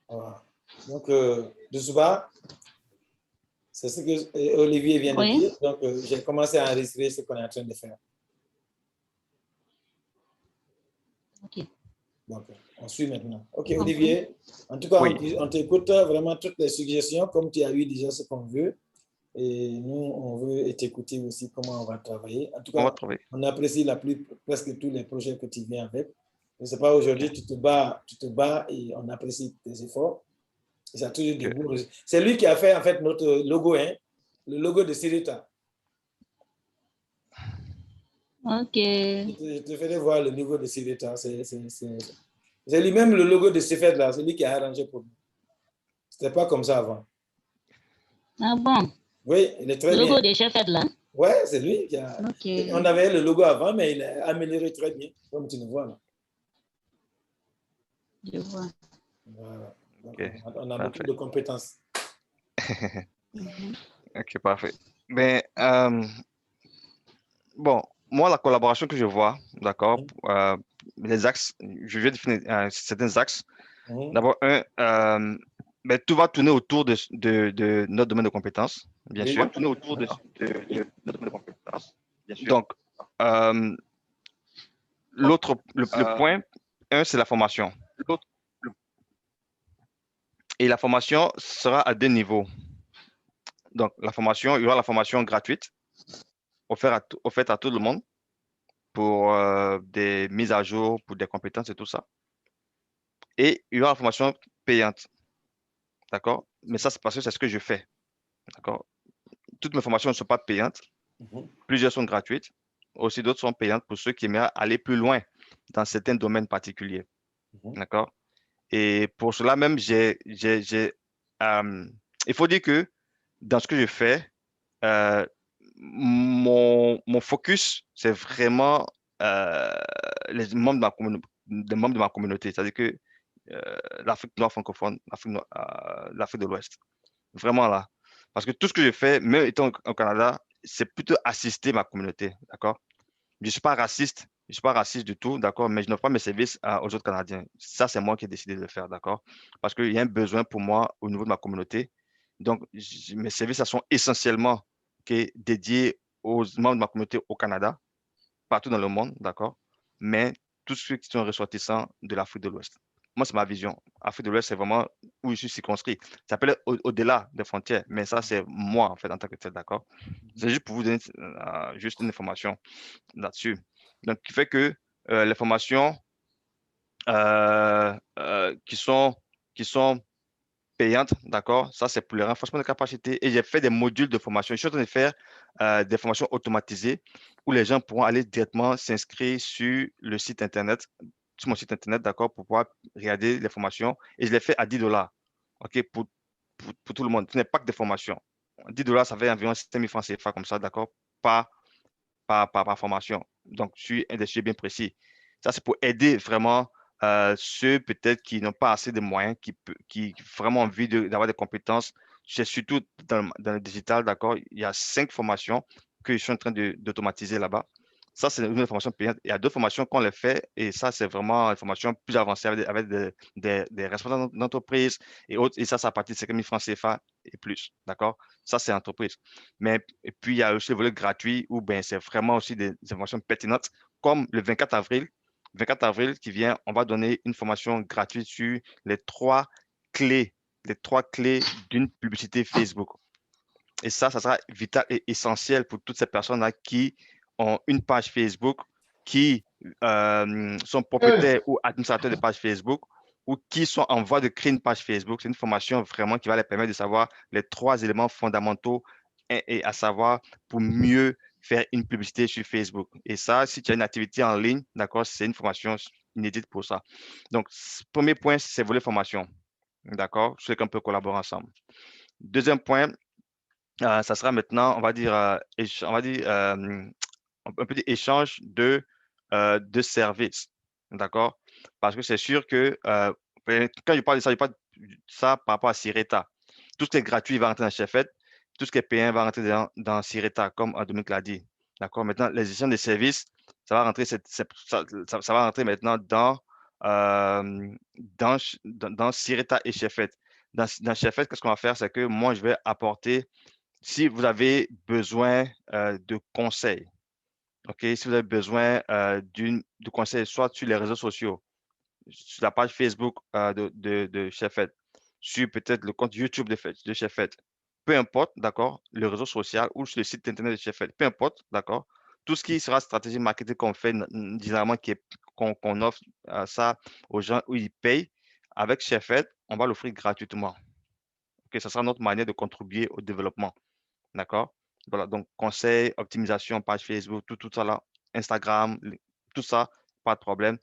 Voilà. Donc, de ce bas, c'est ce que Olivier vient de dire. Donc, j'ai commencé à enregistrer ce qu'on est en train de faire. OK. Donc, on suit maintenant. OK, Olivier. En tout cas, on t'écoute vraiment toutes les suggestions, comme tu as eu déjà ce qu'on veut. Et nous, on veut t'écouter aussi comment on va travailler. En tout cas, on apprécie presque tous les projets que tu viens avec. Je ne sais pas, aujourd'hui, tu te bats et on apprécie tes efforts. Et ça a toujours des beaux résultats. C'est lui qui a fait, en fait, notre logo, hein, le logo de Sirita. OK. Je te ferai voir le logo de Sirita. C'est lui-même le logo de Cefed, là. C'est lui qui a arrangé pour nous. Ce n'était pas comme ça avant. Ah bon? Oui, il est très bien. Le logo de Cefed, là? Oui, c'est lui qui a... Okay. On avait le logo avant, mais il a amélioré très bien, comme tu le vois là. Je vois. Voilà. Donc, on a beaucoup de compétences. OK, parfait. Ben, bon, moi, la collaboration que je vois, d'accord, les axes, je vais définir certains axes. D'abord, ben, tout va tourner autour de notre domaine de compétences, bien sûr. Tourner autour de notre domaine de compétences, bien sûr. Donc, le point 1, c'est la formation. Et la formation sera à 2 niveaux. Donc, il y aura la formation gratuite, offerte à tout le monde pour des mises à jour, pour des compétences et tout ça. Et il y aura la formation payante. D'accord? Mais ça, c'est parce que c'est ce que je fais. D'accord? Toutes mes formations ne sont pas payantes. Plusieurs sont gratuites. Aussi, d'autres sont payantes pour ceux qui aimeraient aller plus loin dans certains domaines particuliers. D'accord? Et pour cela même, il faut dire que dans ce que je fais, mon focus, c'est vraiment les membres de ma communauté. C'est-à-dire que l'Afrique noire francophone, l'Afrique de l'Ouest. Vraiment là. Parce que tout ce que je fais, même étant au Canada, c'est plutôt assister ma communauté. D'accord? Je ne suis pas raciste. Je ne suis pas raciste du tout, d'accord, mais je n'offre pas mes services aux autres Canadiens. Ça, c'est moi qui ai décidé de le faire, d'accord? Parce qu'il y a un besoin pour moi au niveau de ma communauté. Donc, mes services, ça sont essentiellement dédiés aux membres de ma communauté au Canada, partout dans le monde, d'accord? Mais tous ceux qui sont ressortissants de l'Afrique de l'Ouest. Moi, c'est ma vision. Afrique de l'Ouest, c'est vraiment où je suis circonscrit. Ça peut être au-delà des frontières, mais ça, c'est moi, en fait, en tant que tel, d'accord? C'est juste pour vous donner juste une information là-dessus. Donc, qui fait que les formations qui sont payantes, d'accord, ça c'est pour le renforcement de capacité. Et j'ai fait des modules de formation. Je suis en train de faire des formations automatisées où les gens pourront aller directement s'inscrire sur le site Internet, sur mon site Internet, d'accord, pour pouvoir regarder les formations. Et je les fais à 10 $, OK, pour tout le monde. Ce n'est pas que des formations. 10 $, ça fait environ 5 000 francs CFA comme ça, d'accord, par formation. Donc, sur un des sujets bien précis. Ça, c'est pour aider vraiment ceux peut-être qui n'ont pas assez de moyens, qui vraiment envie d'avoir des compétences. C'est surtout dans le digital, d'accord? Il y a 5 formations que je suis en train d'automatiser là-bas. Ça, c'est une formation payante. Il y a d'autres formations qu'on les fait et ça, c'est vraiment une formation plus avancée avec des responsables d'entreprise et autres. Et ça à partir de 5 000 francs CFA et plus, d'accord? Ça, c'est entreprise. Mais et puis, il y a aussi le volet gratuit où ben, c'est vraiment aussi des informations pertinentes, comme le 24 avril. 24 avril qui vient, on va donner une formation gratuite sur les trois clés d'une publicité Facebook. Et ça sera vital et essentiel pour toutes ces personnes-là qui ont une page Facebook, qui sont propriétaires ou administrateurs de page Facebook, ou qui sont en voie de créer une page Facebook. C'est une formation vraiment qui va les permettre de savoir les 3 éléments fondamentaux et à savoir pour mieux faire une publicité sur Facebook. Et ça, si tu as une activité en ligne, d'accord, c'est une formation inédite pour ça. Donc, premier point, c'est volet formation. D'accord, je sais qu'on peut collaborer ensemble. Deuxième point, ça sera maintenant, on va dire, un petit échange de services. D'accord? Parce que c'est sûr que quand je parle de ça, je parle de ça par rapport à Sireta. Tout ce qui est gratuit va rentrer dans Chefette. Tout ce qui est payant va rentrer dans Sireta, comme Dominique l'a dit. D'accord? Maintenant, les échanges de services, ça va rentrer maintenant dans dans Sireta et Chefet. Dans Chefet, qu'est-ce qu'on va faire? C'est que moi, je vais apporter, si vous avez besoin de conseils, OK? Si vous avez besoin de conseils, soit sur les réseaux sociaux, sur la page Facebook de Chefet, sur peut-être le compte YouTube de Chefet, peu importe, d'accord, le réseau social ou sur le site internet de Chefet, peu importe, d'accord, tout ce qui sera stratégie marketing qu'on fait, généralement qu'on offre ça aux gens où ils payent, avec Chefet, on va l'offrir gratuitement. OK, ça sera notre manière de contribuer au développement, d'accord? Voilà, donc conseils, optimisation, page Facebook, tout ça là, Instagram, tout ça, pas de problème.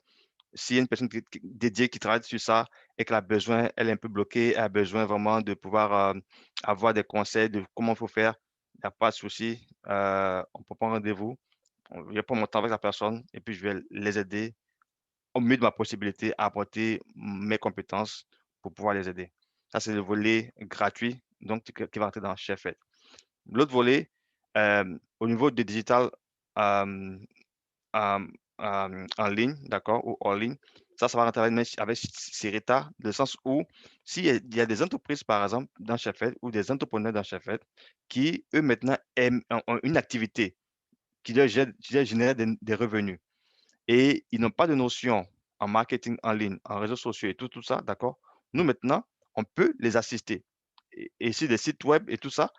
S'il y a une personne dédiée qui travaille sur ça et qu'elle a besoin, elle est un peu bloquée, elle a besoin vraiment de pouvoir avoir des conseils de comment il faut faire, il n'y a pas de souci. On peut prendre rendez-vous. Je vais prendre mon temps avec la personne et puis je vais les aider au mieux de ma possibilité à apporter mes compétences pour pouvoir les aider. Ça, c'est le volet gratuit, donc qui va entrer dans Chefet. L'autre volet, au niveau du digital, euh, euh, en ligne, d'accord, ou en ligne. Ça va rentrer avec Sireta, dans le sens où s'il y a des entreprises, par exemple, dans Chefet, ou des entrepreneurs dans Chefet, qui, eux, maintenant, ont une activité qui leur génère des revenus et ils n'ont pas de notion en marketing en ligne, en réseaux sociaux et tout ça, d'accord? Nous, maintenant, on peut les assister. Et sur des sites web et tout ça,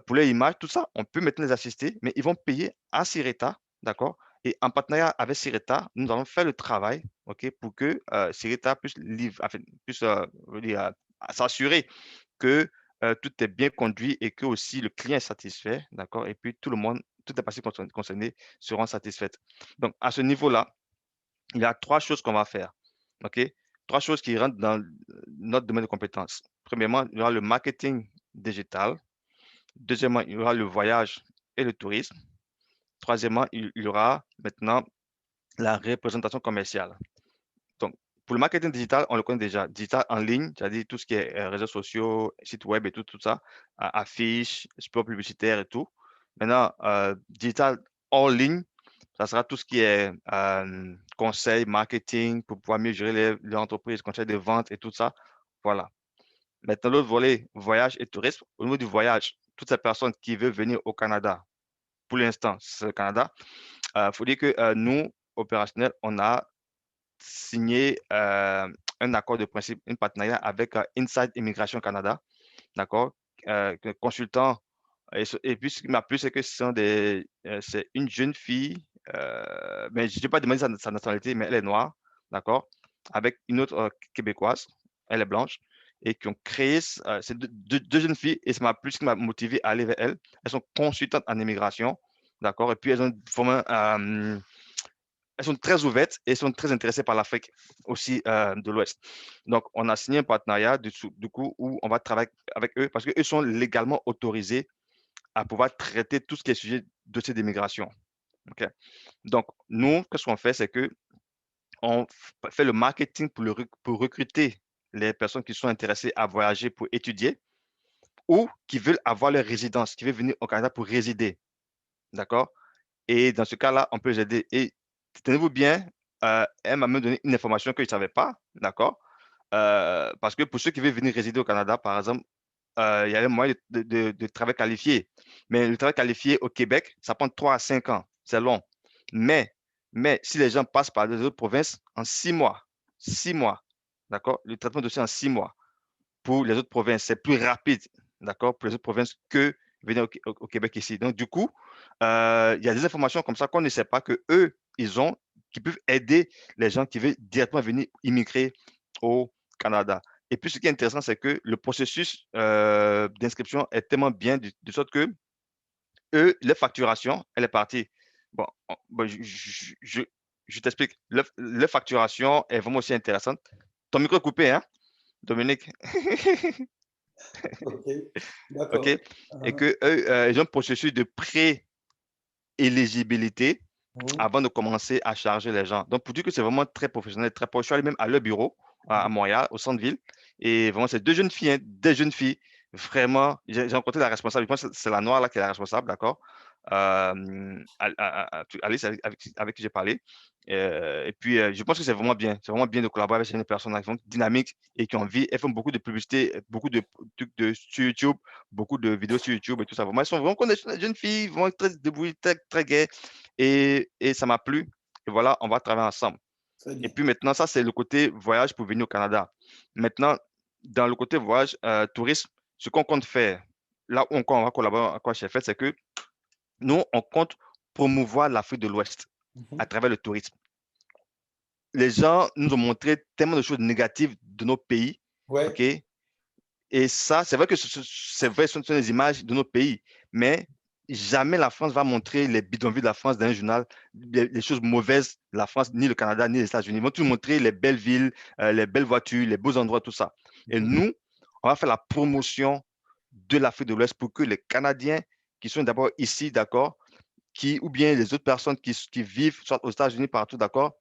pour les images, tout ça, on peut maintenant les assister, mais ils vont payer à Sireta, d'accord? Et en partenariat avec Sireta, nous allons faire le travail, OK, pour que Sireta puisse, enfin, puisse je veux dire, s'assurer que tout est bien conduit et que aussi le client est satisfait, d'accord? Et puis tout le monde, toutes les parties concernées seront satisfaites. Donc, à ce niveau-là, il y a trois choses qu'on va faire, OK? Trois choses qui rentrent dans notre domaine de compétences. Premièrement, il y aura le marketing digital. Deuxièmement, il y aura le voyage et le tourisme. Troisièmement, il y aura maintenant la représentation commerciale. Donc, pour le marketing digital, on le connaît déjà. Digital en ligne, c'est-à-dire tout ce qui est réseaux sociaux, sites web et tout ça, affiches, spots publicitaires et tout. Maintenant, digital en ligne, ça sera tout ce qui est conseil, marketing pour pouvoir mieux gérer les entreprises, conseil de vente et tout ça. Voilà. Maintenant, l'autre volet, voyage et tourisme. Au niveau du voyage, toutes ces personnes qui veulent venir au Canada, pour l'instant, c'est le Canada, il faut dire que nous, opérationnels, on a signé un accord de principe, un partenariat avec Inside Immigration Canada, d'accord? Consultant. Et puis, ce qui m'a plu, c'est que c'est une jeune fille, mais je n'ai pas demandé sa nationalité, mais elle est noire, d'accord? Avec une autre québécoise, elle est blanche, et qui ont créé, ces deux jeunes filles, et ça m'a plu, ce qui m'a motivé à aller vers elles. Elles sont consultantes en immigration, d'accord? Et puis, elles ont formé elles sont très ouvertes et sont très intéressées par l'Afrique aussi de l'Ouest. Donc, on a signé un partenariat du coup où on va travailler avec eux parce qu'eux sont légalement autorisés à pouvoir traiter tout ce qui est sujet de dossier d'immigration. Okay? Donc, nous, qu'est-ce qu'on fait, c'est que on fait le marketing pour recruter les personnes qui sont intéressées à voyager pour étudier ou qui veulent avoir leur résidence, qui veulent venir au Canada pour résider. D'accord? Et dans ce cas-là, on peut les aider. Et tenez-vous bien, elle m'a même donné une information que je ne savais pas, d'accord? Parce que pour ceux qui veulent venir résider au Canada, par exemple, il y a le moyen de travail qualifié. Mais le travail qualifié au Québec, ça prend 3 à 5 ans. C'est long. Mais, mais si les gens passent par les autres provinces en 6 mois, d'accord? Le traitement de dossier en 6 mois pour les autres provinces, c'est plus rapide, d'accord, pour les autres provinces que venir au Québec ici. Donc, du coup, il y a des informations comme ça qu'on ne sait pas que eux, ils ont, qui peuvent aider les gens qui veulent directement venir immigrer au Canada. Et puis, ce qui est intéressant, c'est que le processus d'inscription est tellement bien de sorte que eux, leur facturation, elle est partie. Bon, je t'explique. Leur facturation est vraiment aussi intéressante. Ton micro est coupé, hein, Dominique? OK, OK? d'accord. Et que eux, ils ont un processus de pré-éligibilité Mhm. avant de commencer à charger les gens. Donc, pour dire que c'est vraiment très professionnel, très proche, je suis allé même à leur bureau à Montréal, au centre-ville. Et vraiment, c'est deux jeunes filles, hein, des jeunes filles, Vraiment, j'ai rencontré la responsable. Je pense que c'est la noire là qui est la responsable, d'accord? Alice, avec qui j'ai parlé. Et puis, je pense que c'est vraiment bien. C'est vraiment bien de collaborer avec une personne qui sont dynamiques et qui ont envie. Elles font beaucoup de publicité, beaucoup de trucs sur YouTube, beaucoup de vidéos sur YouTube et tout ça. Vraiment, elles sont vraiment comme des jeunes filles, vraiment très débrouillées, très, très gaies. Et ça m'a plu. Et voilà, on va travailler ensemble. Très Et bien. puis maintenant, ça, c'est le côté voyage pour venir au Canada. Maintenant, dans le côté voyage, tourisme, ce qu'on compte faire, là où on va collaborer avec quoi j'ai fait, c'est que nous, on compte promouvoir l'Afrique de l'Ouest à Mhm. travers le tourisme. Les gens nous ont montré tellement de choses négatives de nos pays, Ouais. OK? Et ça, c'est vrai que c'est vrai, ce sont des images de nos pays, mais jamais la France va montrer les bidonvilles de la France dans un journal, les choses mauvaises de la France, ni le Canada, ni les États-Unis. Ils vont tout montrer les belles villes, les belles voitures, les beaux endroits, tout ça. Et Mhm. nous, on va faire la promotion de l'Afrique de l'Ouest pour que les Canadiens qui sont d'abord ici, d'accord, ou bien les autres personnes qui vivent soit aux États-Unis, partout, d'accord,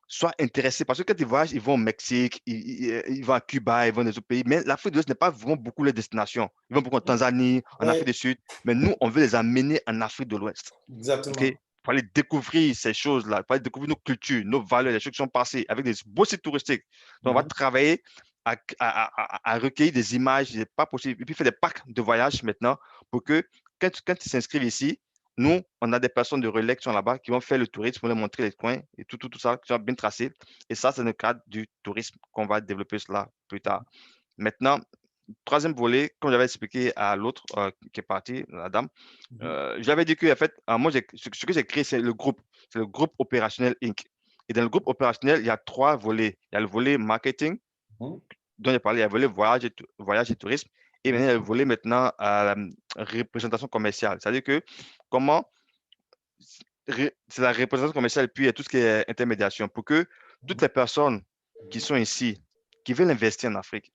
soient intéressés. Parce que quand ils voyagent, ils vont au Mexique, ils vont à Cuba, ils vont dans les autres pays. Mais l'Afrique de l'Ouest n'est pas vraiment beaucoup les destinations. Ils vont beaucoup en Tanzanie, en Afrique Ouais. du Sud. Mais nous, on veut les amener en Afrique de l'Ouest. OK? Exactement. Pour aller découvrir ces choses-là, pour aller découvrir nos cultures, nos valeurs, les choses qui sont passées avec des beaux sites touristiques. Donc, on va Mhm. travailler à recueillir des images, c'est pas possible. Et puis, faire des packs de voyage maintenant pour que quand ils s'inscrivent ici, nous, on a des personnes de relais qui sont là-bas qui vont faire le tourisme, pour leur montrer les coins et tout ça, qui sont bien tracés. Et ça, c'est dans le cadre du tourisme qu'on va développer cela plus tard. Maintenant, troisième volet, comme j'avais expliqué à l'autre qui est parti, la dame, Mhm. j'avais dit que en fait, moi, ce que j'ai créé, c'est le groupe opérationnel Inc. Et dans le groupe opérationnel, il y a trois volets. Il y a le volet marketing, Mhm. dont j'ai parlé, il y a le volet voyage et tourisme, et maintenant, il y a le volet maintenant représentation commerciale. C'est-à-dire que comment c'est la représentation commerciale, puis il y a tout ce qui est intermédiation, pour que toutes les personnes qui sont ici, qui veulent investir en Afrique,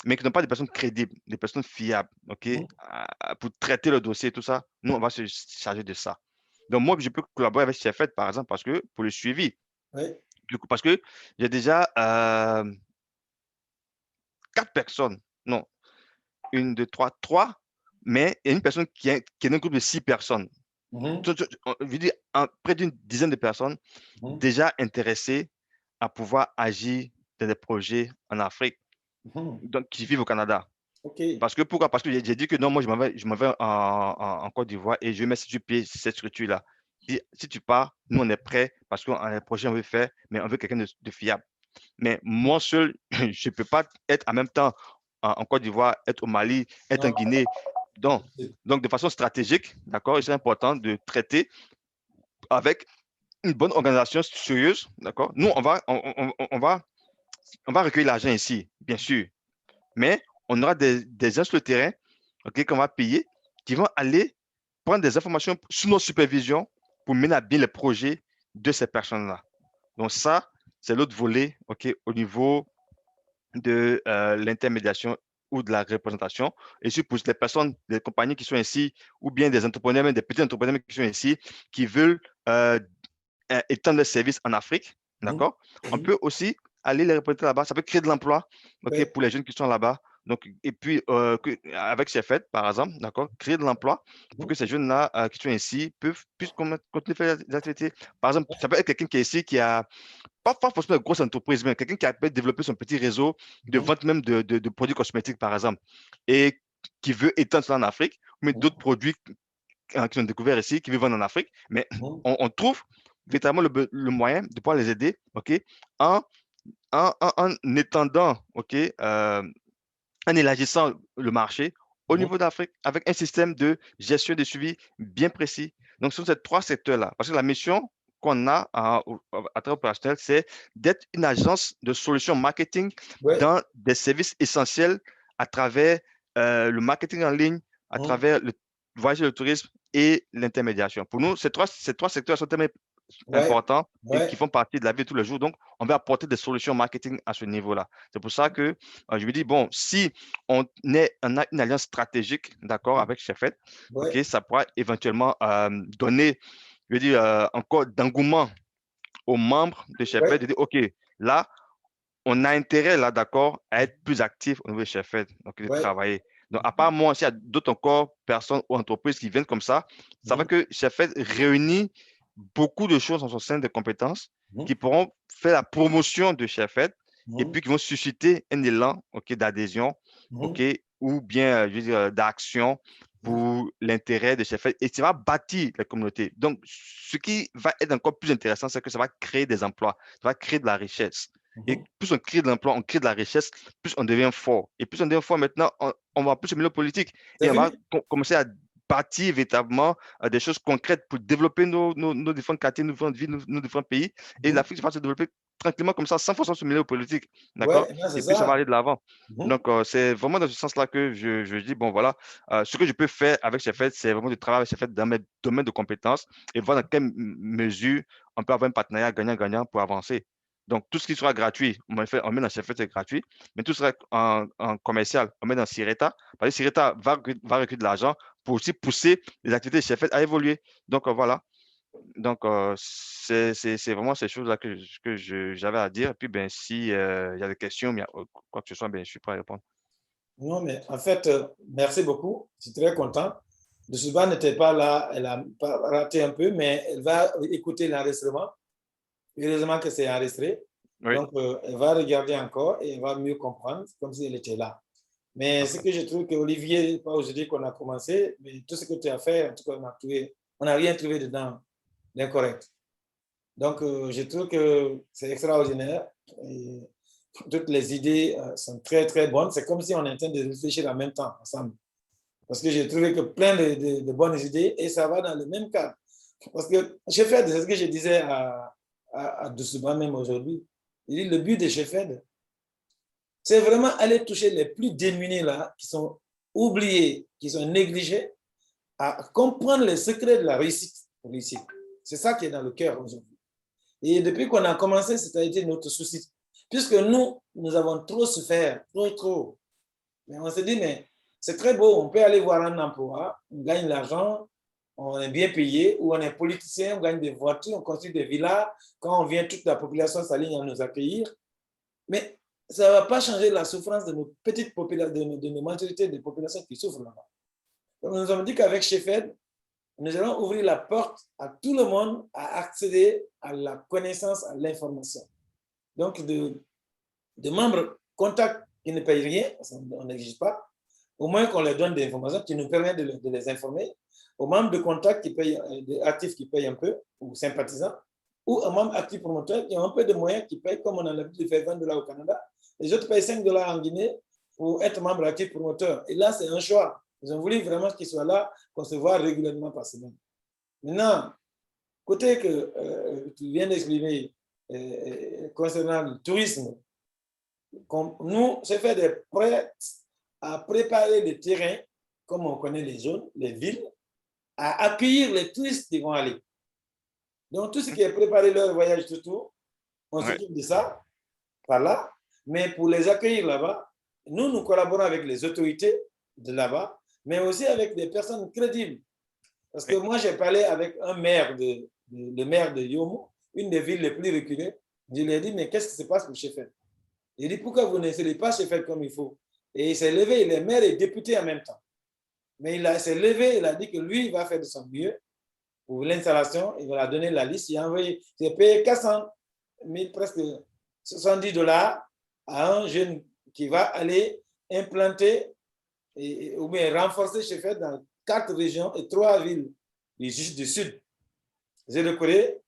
mais qui n'ont pas des personnes crédibles, des personnes fiables, OK, Mhm. pour traiter le dossier et tout ça, nous, on va se charger de ça. Donc, moi, je peux collaborer avec Chefet, par exemple, parce que pour le suivi, Ouais. du coup, parce que j'ai déjà 4 personnes, non, une, deux, trois, mais il y a une personne qui est dans un groupe de 6 personnes. Mhm. Je veux dire, près d'une dizaine de personnes Mhm. déjà intéressées à pouvoir agir dans des projets en Afrique, Mhm. donc qui vivent au Canada. OK. Parce que pourquoi? Parce que j'ai dit que non, moi je m'en vais en Côte d'Ivoire et je vais mettre sur pied cette structure-là. Si tu pars, nous on est prêts parce que le projet on veut faire, mais on veut quelqu'un de fiable. Mais moi seul, je ne peux pas être en même temps en Côte d'Ivoire, être au Mali, être en Non. Guinée. Donc de façon stratégique, d'accord, il serait important de traiter avec une bonne organisation sérieuse, d'accord. Nous, on va recueillir l'argent ici, bien sûr, mais on aura des gens sur le terrain, ok, qu'on va payer, qui vont aller prendre des informations sous nos supervisions pour mener à bien les projets de ces personnes-là. Donc ça, c'est l'autre volet, ok, au niveau de l'intermédiation ou de la représentation. Et puis pour les personnes, des compagnies qui sont ici, ou bien des entrepreneurs, même des petits entrepreneurs qui sont ici, qui veulent étendre le service en Afrique, Mhm. d'accord? On Mhm. peut aussi aller les représenter là-bas. Ça peut créer de l'emploi, ok, Ouais. pour les jeunes qui sont là-bas. Donc, et puis, avec Chefet, par exemple, d'accord, créer de l'emploi pour Mhm. que ces jeunes-là qui sont ici puissent continuer à faire des activités. Par exemple, ça peut être quelqu'un qui est ici, qui a pas forcément une grosse entreprise, mais quelqu'un qui a peut développer son petit réseau de Mhm. vente même de produits cosmétiques, par exemple, et qui veut étendre ça en Afrique, mais d'autres Mhm. produits qui sont découverts ici, qui veulent vendre en Afrique, mais Mhm. on trouve véritablement le moyen de pouvoir les aider, OK, en, en étendant, OK, en élargissant le marché au Mhm. niveau d'Afrique avec un système de gestion de suivi bien précis. Donc, ce sont ces trois secteurs-là. Parce que la mission qu'on a à travers Opérationnel, c'est d'être une agence de solutions marketing Ouais. dans des services essentiels à travers le marketing en ligne, à Mhm. travers le voyage et le tourisme et l'intermédiation. Pour nous, ces trois secteurs sont tellement Ouais. importants et qui Ouais. font partie de la vie de tous les jours. Donc, on va apporter des solutions marketing à ce niveau-là. C'est pour ça que je me dis, bon, si on a une alliance stratégique, d'accord, avec Chefet, OK, Ouais. ça pourra éventuellement donner, je veux dire, encore d'engouement aux membres de Chefet Ouais. de dire, OK, là, on a intérêt, là, d'accord, à être plus actif au niveau de Chefet, donc de Ouais. travailler. Donc, à part moi, s'il y a d'autres encore personnes ou entreprises qui viennent comme ça va que Chefed réunit beaucoup de choses dans son centre de compétences qui pourront faire la promotion de Chefed et puis qui vont susciter un élan d'adhésion ou bien je veux dire, d'action pour l'intérêt de Chefed et ça va bâtir la communauté. Donc, ce qui va être encore plus intéressant, c'est que ça va créer des emplois, ça va créer de la richesse. Et plus on crée de l'emploi, on crée de la richesse, plus on devient fort. Et plus on devient fort maintenant, on va plus se milieu politique. Et on va commencer à bâtir véritablement des choses concrètes pour développer nos différents quartiers, nos différentes villes, nos différents pays. Et l'Afrique va se développer tranquillement comme ça, sans forcément se mêler aux politiques. D'accord? Et puis ça va aller de l'avant. Donc, c'est vraiment dans ce sens-là que je dis, bon, voilà, ce que je peux faire avec Chefed, c'est vraiment de travailler avec Chefed dans mes domaines de compétences et voir dans quelle mesure on peut avoir un partenariat gagnant-gagnant pour avancer. Donc, tout ce qui sera gratuit, on met dans Chefed, c'est gratuit, mais tout sera en commercial, on met dans Sireta, parce que Sireta va recueillir de l'argent pour aussi pousser les activités de Chefed à évoluer. Donc, voilà. Donc, c'est vraiment ces choses-là que j'avais à dire. Et puis, ben, si y a des questions, quoi que ce soit, ben, je suis prêt à répondre. Non, mais en fait, merci beaucoup. Je suis très content. De Souba n'était pas là, elle a raté un peu, mais elle va écouter l'enregistrement. Heureusement que c'est enregistré. Oui. Donc, elle va regarder encore et elle va mieux comprendre, comme si elle était là. Mais ce que je trouve qu'Olivier, pas aujourd'hui qu'on a commencé, mais tout ce que tu as fait, en tout cas, on n'a rien trouvé dedans d'incorrect. Donc, je trouve que c'est extraordinaire. Et toutes les idées sont très, très bonnes. C'est comme si on est en train de réfléchir en même temps, ensemble. Parce que j'ai trouvé que plein de bonnes idées et ça va dans le même cadre. Parce que Chefed, c'est ce que je disais à Doussouba même aujourd'hui. Il dit le but de Chefed, c'est vraiment aller toucher les plus démunis là, qui sont oubliés, qui sont négligés, à comprendre les secrets de la réussite. C'est ça qui est dans le cœur aujourd'hui. Et depuis qu'on a commencé, ça a été notre souci. Puisque nous avons trop souffert, trop. Mais on se dit, mais c'est très beau, on peut aller voir un emploi, on gagne l'argent, on est bien payé, ou on est politicien, on gagne des voitures, on construit des villas. Quand on vient, toute la population s'aligne à nous accueillir. Mais ça ne va pas changer la souffrance de nos petites populations, de nos majorités de populations qui souffrent là-bas. Donc, nous avons dit qu'avec Chefed, nous allons ouvrir la porte à tout le monde à accéder à la connaissance, à l'information. Donc, de membres contacts qui ne payent rien, on n'exige pas, au moins qu'on leur donne des informations qui nous permettent de les informer, aux membres de contact qui payent, actifs qui payent un peu, ou sympathisants, ou aux membres actifs promoteurs qui ont un peu de moyens qui payent, comme on a l'habitude de faire $20 au Canada. Les autres payent $5 en Guinée pour être membre actif promoteur. Et là, c'est un choix. Ils ont voulu vraiment qu'ils soient là, qu'on se voit régulièrement par semaine. Maintenant, côté que tu viens d'exprimer concernant le tourisme, nous, c'est fait des prêts à préparer le terrain, comme on connaît les zones, les villes, à accueillir les touristes qui vont aller. Donc, tout ce qui est préparer leur voyage tout, on s'occupe de ça, par là. Mais pour les accueillir là-bas, nous collaborons avec les autorités de là-bas, mais aussi avec des personnes crédibles. Parce que moi, j'ai parlé avec un maire, le maire de Yomo, une des villes les plus reculées. Je lui ai dit, mais qu'est-ce qui se passe pour Chefed? Il dit, pourquoi vous n'essayez pas Chefed comme il faut? Et il s'est levé, il est maire et député en même temps. Mais il s'est levé, il a dit que lui, il va faire de son mieux pour l'installation. Il va leur donner la liste. Il a envoyé, j'ai payé 400 000, presque $70 à un jeune qui va aller implanter ou bien renforcer Chefed dans 4 régions et 3 villes du sud. Zérekoré,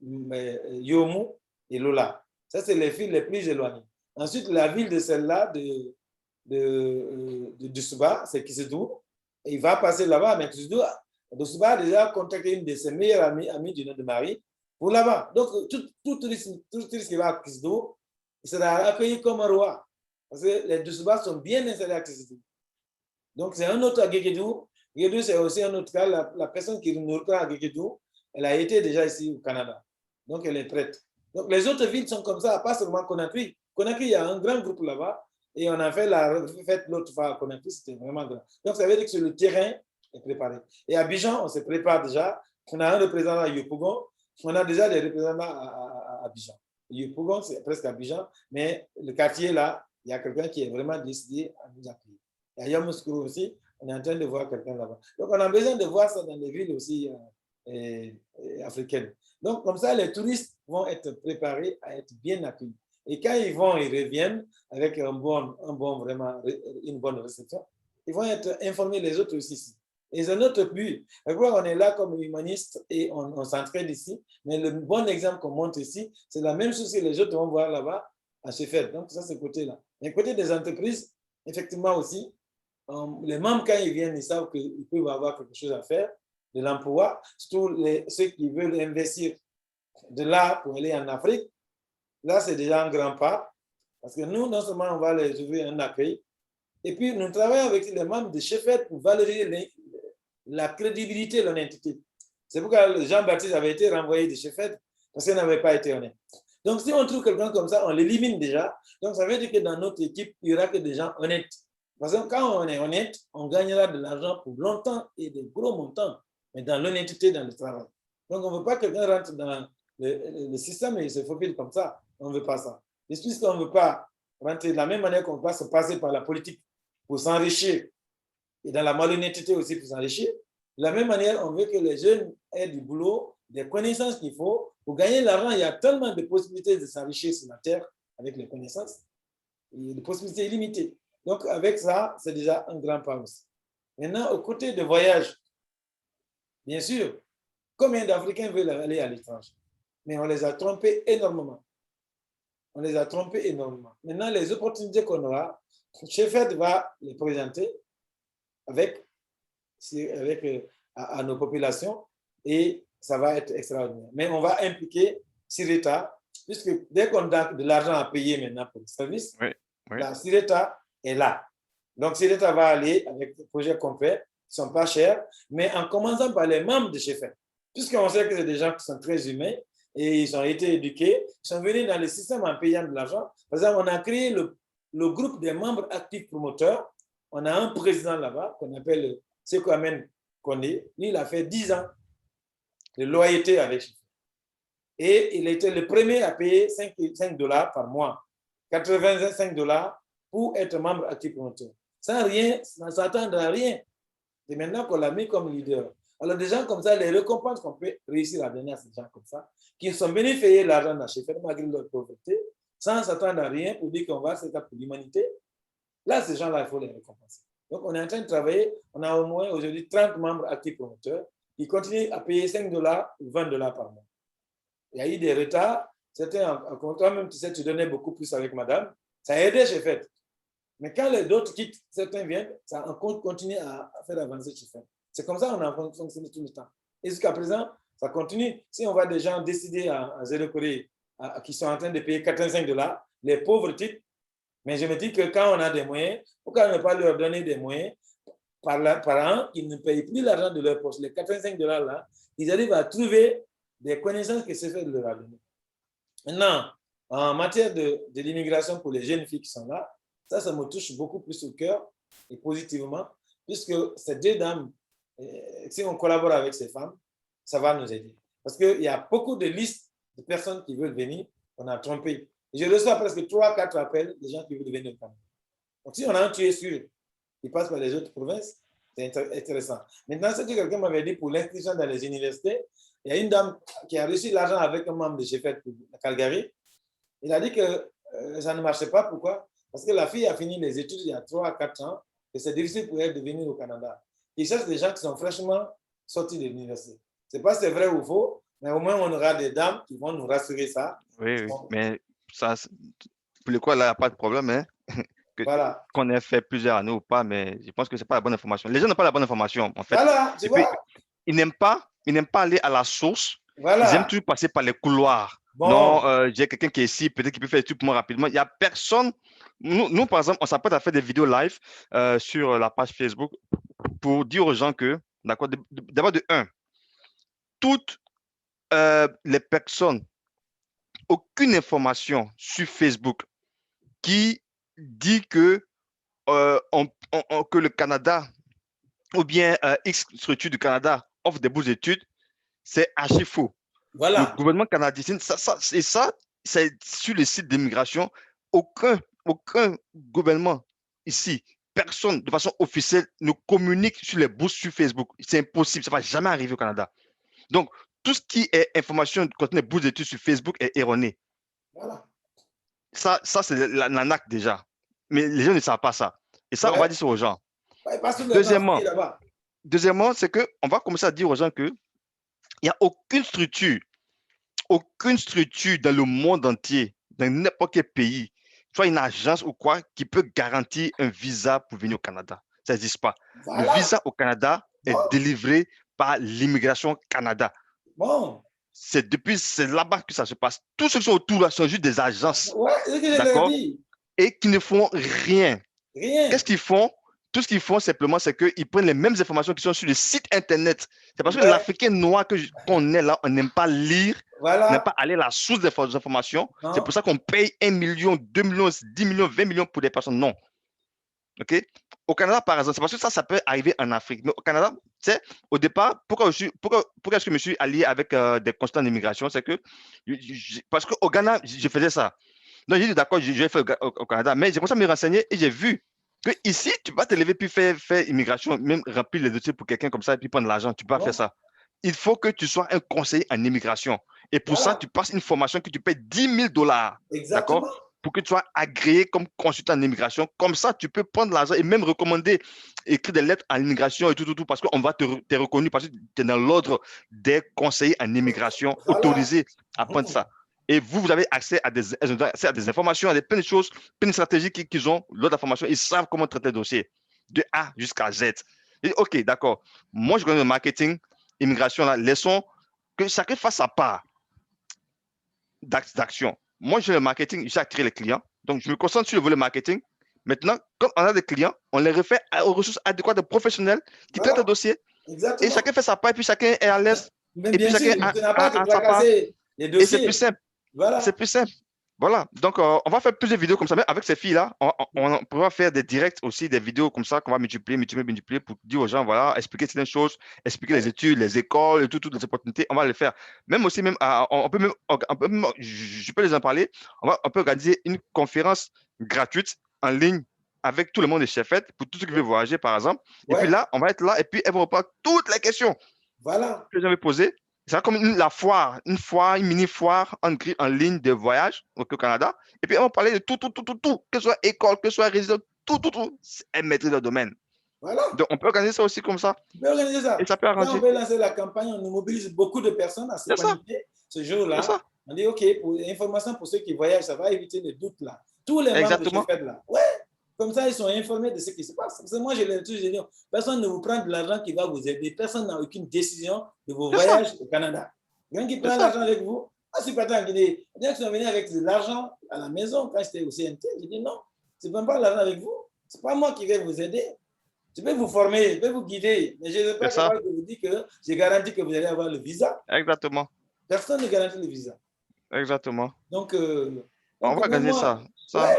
Yomu et Lola. Ça, c'est les villes les plus éloignées. Ensuite, la ville de celle-là, de Souba, c'est Kisidou. Et il va passer là-bas, mais Souba a déjà contacté une de ses meilleures amies du nom de Marie pour là-bas. Donc, tout touriste qui va à Kisidou, il sera accueilli comme un roi. Parce que les Souba sont bien installés à Kisidou. Donc, c'est un autre à Guéguédou. Guéguédou, c'est aussi un autre cas. La personne qui nous reprend à Guéguédou, elle a été déjà ici au Canada. Donc, elle est prête. Donc, les autres villes sont comme ça, pas seulement Conakry. Conakry, il y a un grand groupe là-bas. Et on a fait la fête l'autre fois à Conakry, c'était vraiment grand. Donc, ça veut dire que le terrain est préparé. Et à Abidjan, on se prépare déjà. On a un représentant à Yopougon. On a déjà des représentants à Abidjan. Yopougon, c'est presque Abidjan. Mais le quartier là, il y a quelqu'un qui est vraiment décidé à nous accueillir. Et à Yamoussoukro aussi, on est en train de voir quelqu'un là-bas. Donc, on a besoin de voir ça dans les villes aussi africaines. Donc, comme ça, les touristes vont être préparés à être bien accueillis. Et quand ils vont, ils reviennent avec vraiment, une bonne réception. Ils vont être informés les autres aussi. Et c'est notre but. On est là comme humaniste et on s'entraide ici. Mais le bon exemple qu'on montre ici, c'est la même chose que les autres vont voir là-bas à se faire. Donc, ça, c'est côté-là. Mais côté des entreprises, effectivement aussi, les membres, quand ils viennent, ils savent qu'ils peuvent avoir quelque chose à faire, de l'emploi, surtout ceux qui veulent investir de là pour aller en Afrique. Là, c'est déjà un grand pas, parce que nous, non seulement on va les ouvrir un accueil, et puis nous travaillons avec les membres de Chefet pour valoriser la crédibilité de l'entité. C'est pourquoi Jean-Baptiste avait été renvoyé de Chefet, parce qu'il n'avait pas été honnête. Donc, si on trouve quelqu'un comme ça, on l'élimine déjà. Donc, ça veut dire que dans notre équipe, il n'y aura que des gens honnêtes. Parce que quand on est honnête, on gagnera de l'argent pour longtemps et de gros montants, mais dans l'honnêteté, dans le travail. Donc, on ne veut pas que quelqu'un rentre dans le système et se faufile comme ça. On ne veut pas ça. Et puisqu'on ne veut pas rentrer de la même manière qu'on va se passer par la politique pour s'enrichir et dans la malhonnêteté aussi pour s'enrichir, de la même manière, on veut que les jeunes aient du boulot, des connaissances qu'il faut. Pour gagner l'argent, il y a tellement de possibilités de s'enrichir sur la terre avec les connaissances. Il y a des possibilités illimitées. Donc, avec ça, c'est déjà un grand pas aussi. Maintenant, aux côtés de voyage, bien sûr, combien d'Africains veulent aller à l'étranger? Mais on les a trompés énormément. On les a trompés énormément. Maintenant, les opportunités qu'on aura, Chefet va les présenter à nos populations et ça va être extraordinaire. Mais on va impliquer Sireta, puisque dès qu'on a de l'argent à payer maintenant pour le service, la Sireta est là. Donc, Sireta va aller avec des projets complets qui ne sont pas chers, mais en commençant par les membres de Chefet, puisqu'on sait que c'est des gens qui sont très humains et ils ont été éduqués, ils sont venus dans le système en payant de l'argent. Par exemple, on a créé le groupe des membres actifs promoteurs. On a un président là-bas qu'on appelle Sekou Amen Kondé. Lui, il a fait 10 ans de loyauté avec Chefet. Et il était le premier à payer $5 par mois, $85 pour être membre actif promoteur. Sans rien, sans s'attendre à rien. Et maintenant qu'on l'a mis comme leader. Alors, des gens comme ça, les récompenses qu'on peut réussir à donner à ces gens comme ça, qui sont venus payer l'argent à Chefet malgré leur pauvreté, sans s'attendre à rien pour dire qu'on va se faire pour l'humanité, là, ces gens-là, il faut les récompenser. Donc, on est en train de travailler. On a au moins aujourd'hui 30 membres actifs promoteurs qui continuent à payer $5 ou $20 par mois. Il y a eu des retards. Certains, toi-même, tu sais, tu donnais beaucoup plus avec madame. Ça a aidé Chefet. Mais quand les autres quittent, certains viennent, ça continue à faire avancer Chefet. C'est comme ça qu'on a fonctionné tout le temps. Et jusqu'à présent, ça continue. Si on voit des gens décider à Zéro Corée qui sont en train de payer $85, les pauvres types, mais je me dis que quand on a des moyens, pourquoi ne pas leur donner des moyens par an, ils ne payent plus l'argent de leur poche. Les $85 là, ils arrivent à trouver des connaissances que Chefet leur a données. Maintenant, en matière de l'immigration pour les jeunes filles qui sont là, ça me touche beaucoup plus au cœur et positivement, puisque ces deux dames, si on collabore avec ces femmes, ça va nous aider. Parce qu'il y a beaucoup de listes de personnes qui veulent venir, on a trompé. Et je reçois presque 3-4 appels de gens qui veulent venir au Canada. Donc, si on a un tué sûr, qui passe par les autres provinces, c'est intéressant. Maintenant, ce que quelqu'un m'avait dit pour l'inscription dans les universités, il y a une dame qui a reçu l'argent avec un membre de Chefet pour Calgary. Il a dit que ça ne marchait pas. Pourquoi? Parce que la fille a fini les études il y a 3-4 ans et c'est difficile pour elle de venir au Canada. Ils cherchent des gens qui sont fraîchement sortis de l'université. Je ne sais pas si c'est vrai ou faux, mais au moins on aura des dames qui vont nous rassurer ça. Oui, mais ça, pour le coup, là, il n'y a pas de problème, hein? Voilà. Qu'on ait fait plusieurs années ou pas, mais je pense que ce n'est pas la bonne information. Les gens n'ont pas la bonne information, en fait. Voilà, tu vois? Ils n'aiment pas aller à la source. Voilà. Ils aiment toujours passer par les couloirs. Bon. Non, j'ai quelqu'un qui est ici, peut-être qu'il peut faire des trucs pour moi rapidement. Il n'y a personne. Nous, par exemple, on s'apprête à faire des vidéos live sur la page Facebook pour dire aux gens que, d'accord, d'abord de un, toutes les personnes, aucune information sur Facebook qui dit que, que le Canada ou bien X structure du Canada offre des bourses d'études, c'est archi faux. Voilà. Le gouvernement canadien, c'est sur le site d'immigration, aucun gouvernement ici personne, de façon officielle, ne communique sur les bourses sur Facebook. C'est impossible. Ça ne va jamais arriver au Canada. Donc, tout ce qui est information concernant les bourses d'études sur Facebook est erroné. Voilà. Ça c'est l'anac déjà. Mais les gens ne savent pas ça. Et ça, on va dire ça aux gens. Ouais, parce que le temps, là-bas. Deuxièmement, c'est qu'on va commencer à dire aux gens qu'il n'y a aucune structure dans le monde entier, dans n'importe quel pays, soit une agence ou quoi, qui peut garantir un visa pour venir au Canada. Ça n'existe pas. Voilà. Le visa au Canada est délivré par l'immigration Canada. Bon. C'est là-bas que ça se passe. Tous ceux qui sont autour là sont juste des agences. Ouais, c'est ce que je l'ai dit. Et qui ne font rien. Rien. Qu'est-ce qu'ils font? Tout ce qu'ils font simplement, c'est qu'ils prennent les mêmes informations qui sont sur le site Internet. C'est parce que l'Africain noir qu'on est là, on n'aime pas lire, on n'aime pas aller à la source des informations. C'est pour ça qu'on paye 1 million, 2 millions, 10 millions, 20 millions pour des personnes. Non. OK? Au Canada, par exemple, c'est parce que ça peut arriver en Afrique. Mais au Canada, tu sais, au départ, pourquoi est-ce que je me suis allié avec des constants d'immigration? C'est que, parce qu'au Ghana, je faisais ça. Donc, j'ai dit, d'accord, je vais faire au Canada. Mais j'ai commencé à me renseigner et j'ai vu que ici, tu vas te lever puis faire immigration, même remplir les dossiers pour quelqu'un comme ça et puis prendre l'argent. Tu peux pas faire ça. Il faut que tu sois un conseiller en immigration. Et pour ça, tu passes une formation que tu payes $10 000. D'accord? Pour que tu sois agréé comme consultant en immigration. Comme ça, tu peux prendre l'argent et même recommander, écrire des lettres en immigration et tout, parce qu'on va te reconnaître parce que tu es dans l'ordre des conseillers en immigration autorisés à prendre ça. Et vous avez accès à des informations, à plein de choses, plein de stratégies qu'ils ont, l'autre information, ils savent comment traiter le dossier, de A jusqu'à Z. Et, OK, d'accord. Moi, je connais le marketing, immigration, là, laissons que chacun fasse sa part d'action. Moi, j'ai le marketing, j'ai attiré les clients. Donc, je me concentre sur le volet marketing. Maintenant, comme on a des clients, on les refait aux ressources adéquates de professionnels qui traitent le dossier. Exactement. Et chacun fait sa part, et puis chacun est à l'aise. Et puis chacun a sa part. Et c'est plus simple. Voilà. C'est plus simple. Voilà. Donc, on va faire plusieurs vidéos comme ça. Mais avec ces filles-là, on pourra faire des directs aussi, des vidéos comme ça qu'on va multiplier pour dire aux gens, voilà, expliquer certaines choses, expliquer les études, les écoles, toutes les opportunités. On va le faire. Même aussi, on peut même, je peux les en parler. On peut organiser une conférence gratuite en ligne avec tout le monde de chez FED pour tous ceux qui veulent voyager, par exemple. Et puis là, on va être là et puis elles vont répondre toutes les questions que j'avais posées. C'est comme une mini foire en ligne de voyage au Canada. Et puis, on va parler de tout, que ce soit école, que ce soit résidence, tout. Elle maîtrise le domaine. Voilà. Donc, on peut organiser ça aussi comme ça. On peut organiser ça. Et ça peut arranger. Quand on veut lancer la campagne, on mobilise beaucoup de personnes à se connecter ce jour-là. On dit, OK, pour l'information pour ceux qui voyagent, ça va éviter les doutes là. Tous les membres de FED là. Ouais. Comme ça, ils sont informés de ce qui se passe. Parce que moi, je l'ai toujours dit, personne ne vous prend de l'argent qui va vous aider. Personne n'a aucune décision de vos voyages au Canada. Quelqu'un qui prend l'argent avec vous. Moi, je suis parti en Guinée. Bien que je suis venu avec de l'argent à la maison quand j'étais au CNT, j'ai dit non, je ne prends pas l'argent avec vous. Ce n'est pas moi qui vais vous aider. Je vais vous former, je vais vous guider. Mais je ne vais pas capable de vous dire que j'ai garanti que vous allez avoir le visa. Exactement. Personne ne garantit le visa. Exactement. Donc on va gagner ça.